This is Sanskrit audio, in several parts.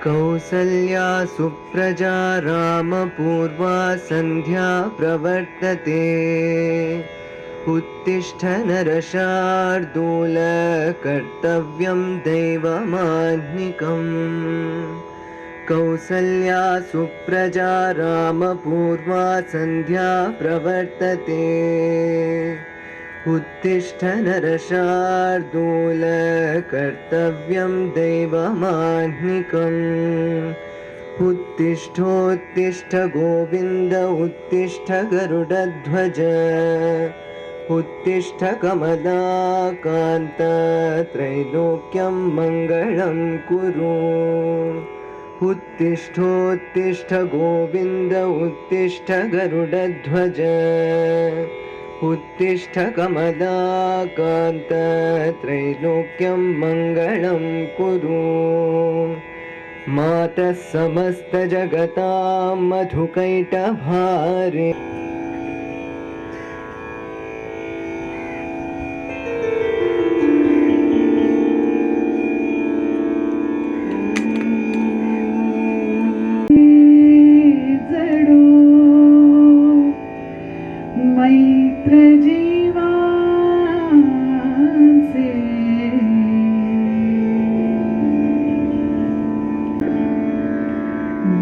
कौसल्या सुप्रजा रामपूर्वा सन्ध्या प्रवर्तते उत्तिष्ठ नरशार्दूल कर्तव्यं दैवमाह्निकम् कौसल्या सुप्रजा रामपूर्वा सन्ध्या प्रवर्तते उत्तिष्ठ नरशार्दूल कर्तव्यं दैवमाह्निकम् उत्तिष्ठोत्तिष्ठ गोविन्द उत्तिष्ठ गरुडध्वज उत्तिष्ठ कमलाकान्त त्रैलोक्यं मङ्गलं कुरु उत्तिष्ठोत्तिष्ठ गोविन्द उत्तिष्ठ गरुडध्वज उत्तिष्ठ कमलाकान्त त्रैलोक्यं मङ्गलं कुरु मातः समस्तजगतां मधुकैटभारे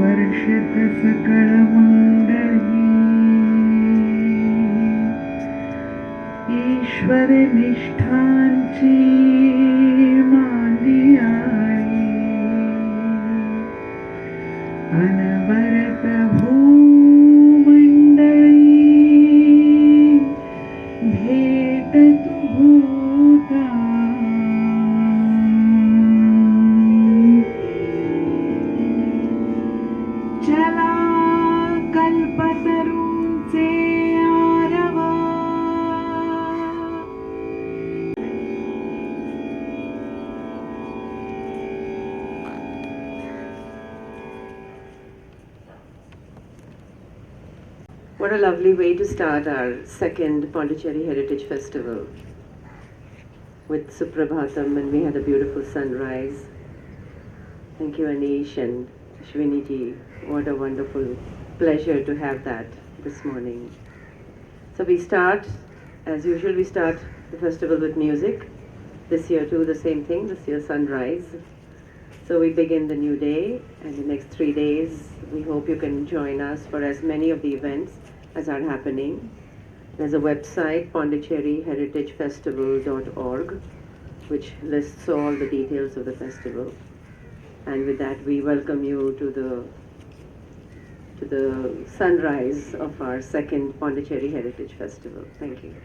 वर्षत सकल मंगली ईश्वर निष्ठांची मांदी आई अनवरत भूमंडळी भेटतु भूता चला कल्पतरूंचे आरवा What a lovely way to start our second Pondicherry Heritage Festival with Suprabhatam, and we had a beautiful sunrise. Thank you, Anish and Ashwini ji. What a wonderful pleasure to have that this morning. So we start, as usual, we start the festival with music. This year too, the same thing, this year sunrise. So we begin the new day, and the next 3 days, we hope you can join us for as many of the events as are happening. There's a website, pondicherryheritagefestival.org, which lists all the details of the festival. And with that, we welcome you to the sunrise of our second Pondicherry Heritage Festival. Thank you.